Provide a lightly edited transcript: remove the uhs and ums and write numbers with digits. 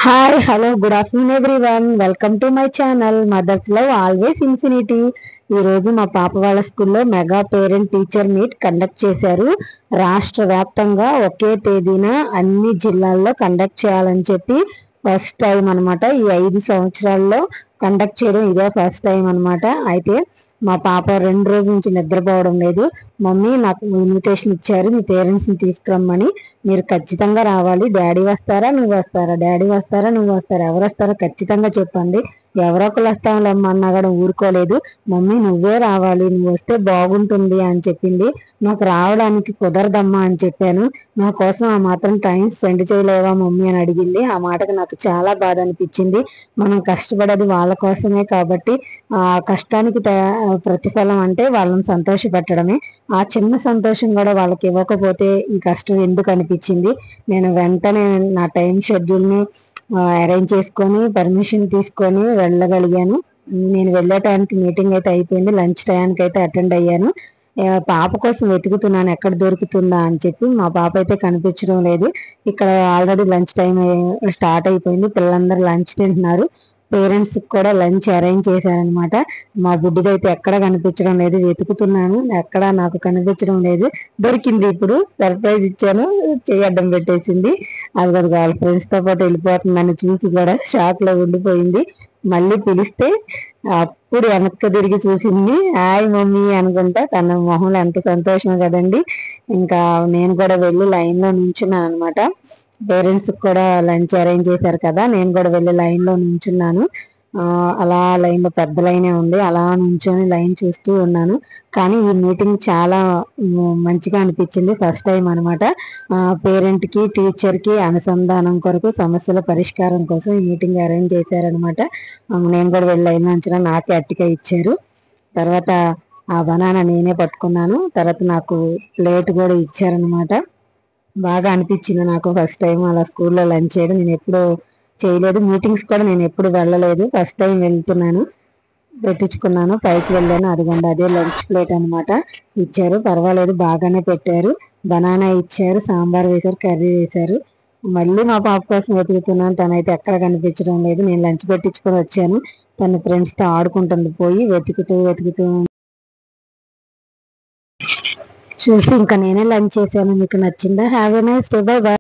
Hi hello good afternoon everyone, welcome to my channel mother's love always infinity. ఈ రోజు మా పాప వాళ్ళ స్కూల్లో mega parent teacher meet conduct చేశారు. రాష్ట్ర వ్యాప్తంగా ఒకే తేదీన అన్ని జిల్లాల్లో కండక్ట్ చేయాలని చెప్పి ఫస్ట్ టైం అనమాట. ఈ 5 సంవత్సరాల్లో కండక్ట్ చేయడం ఇదే ఫస్ట్ టైం అనమాట. అయితే మా పాప 2 రోజుల నుంచి నిద్రపోవడం లేదు. మమ్మీ నాకు ఇన్విటేషన్ ఇచ్చారు మీ పేరెంట్స్ని తీసుకురమ్మని, మీరు ఖచ్చితంగా రావాలి, డాడీ వస్తారా నువ్వు వస్తారా, డాడీ వస్తారా నువ్వు వస్తారా, ఎవరు వస్తారో ఖచ్చితంగా చెప్పండి, ఎవరో ఒకరు వస్తాంలేమ్మా అన్నా కూడా ఊరుకోలేదు. మమ్మీ నువ్వే రావాలి, నువ్వు వస్తే బాగుంటుంది అని చెప్పింది. నాకు రావడానికి కుదరదమ్మా అని చెప్పాను. నా కోసం ఆ మాత్రం టైం స్పెండ్ చేయలేవా మమ్మీ అని అడిగింది. ఆ మాటకు నాకు చాలా బాధ అనిపించింది. మనం కష్టపడేది వాళ్ళ కోసమే కాబట్టి ఆ కష్టానికి ప్రతిఫలం అంటే వాళ్ళని సంతోషపెట్టడమే. ఆ చిన్న సంతోషం కూడా వాళ్ళకి ఇవ్వకపోతే ఈ కష్టం ఎందుకు అనిపించింది. నేను వెంటనే నా టైం షెడ్యూల్ని అరేంజ్ చేసుకొని పర్మిషన్ తీసుకొని వెళ్ళగలిగాను. నేను వెళ్ళే టైంకి మీటింగ్ అయితే అయిపోయింది, లంచ్ టైంకి అయితే అటెండ్ అయ్యాను. పాప కోసం వెతుకుతున్నాను ఎక్కడ దొరుకుతుందా అని చెప్పి. మా పాప అయితే కనిపించడం లేదు. ఇక్కడ ఆల్రెడీ లంచ్ టైం స్టార్ట్ అయిపోయింది, పిల్లలందరూ లంచ్ తింటున్నారు. పేరెంట్స్ కూడా లంచ్ అరేంజ్ చేశారనమాట. మా బుడ్డిదైతే ఎక్కడ కనిపించడం లేదు, వెతుకుతున్నాను ఎక్కడ నాకు కనిపించడం లేదు. దొరికింది, ఇప్పుడు సర్ప్రైజ్ ఇచ్చాను, చేయడం పెట్టేసింది. అది కూడా వాళ్ళ ఫ్రెండ్స్ తో పాటు వెళ్ళిపోతుందని చూసి కూడా షాక్ లో ఉండిపోయింది. మళ్ళీ పిలిస్తే అప్పుడు వెనక్కి తిరిగి చూసింది, హాయ్ మమ్మీ అనుకుంటా. తన మొహంలో ఎంత సంతోషం కదండి. ఇంకా నేను కూడా వెళ్ళి లైన్ లో నించున్నాను అనమాట. పేరెంట్స్ కూడా లంచ్ అరేంజ్ చేశారు కదా, నేను కూడా వెళ్ళి లైన్ లో నించున్నాను. అలా లైన్ లో పెద్ద లైనే ఉంది, అలా నుంచొని లైన్ చూస్తూ ఉన్నాను. కానీ ఈ మీటింగ్ చాలా మంచిగా అనిపించింది. ఫస్ట్ టైం అనమాట. పేరెంట్ కి టీచర్ కి అనుసంధానం కొరకు, సమస్యల పరిష్కారం కోసం ఈ మీటింగ్ అరేంజ్ చేశారనమాట. నేను కూడా వెళ్ళి లైన్ నుంచిన, నాకే అట్టిగా ఇచ్చారు. తర్వాత ఆ బనానా నేనే పట్టుకున్నాను. తర్వాత నాకు ప్లేట్ కూడా ఇచ్చారనమాట. బాగా అనిపించింది నాకు ఫస్ట్ టైం అలా స్కూల్లో లంచ్ చేయడం. నేను ఎప్పుడు చేయలేదు, మీటింగ్స్ కూడా నేను ఎప్పుడు వెళ్ళలేదు, ఫస్ట్ టైం వెళ్తున్నాను. పెట్టించుకున్నాను, పైకి వెళ్ళాను. అదిగోండి అదే లంచ్ ప్లేట్ అనమాట. ఇచ్చారు, పర్వాలేదు బాగానే పెట్టారు. బనానా ఇచ్చారు, సాంబార్ వేశారు, కర్రీ వేశారు. మళ్ళీ మా పాప కోసం వెతుకుతున్నాను, తనైతే ఎక్కడ కనిపించడం లేదు. నేను లంచ్ పెట్టించుకొని వచ్చాను, తన ఫ్రెండ్స్తో ఆడుకుంటుంది. పోయి వెతుకుతూ చూసి ఇంకా నేనే లంచ్ చేశాను. మీకు నచ్చిందా? Have a nice day, by by.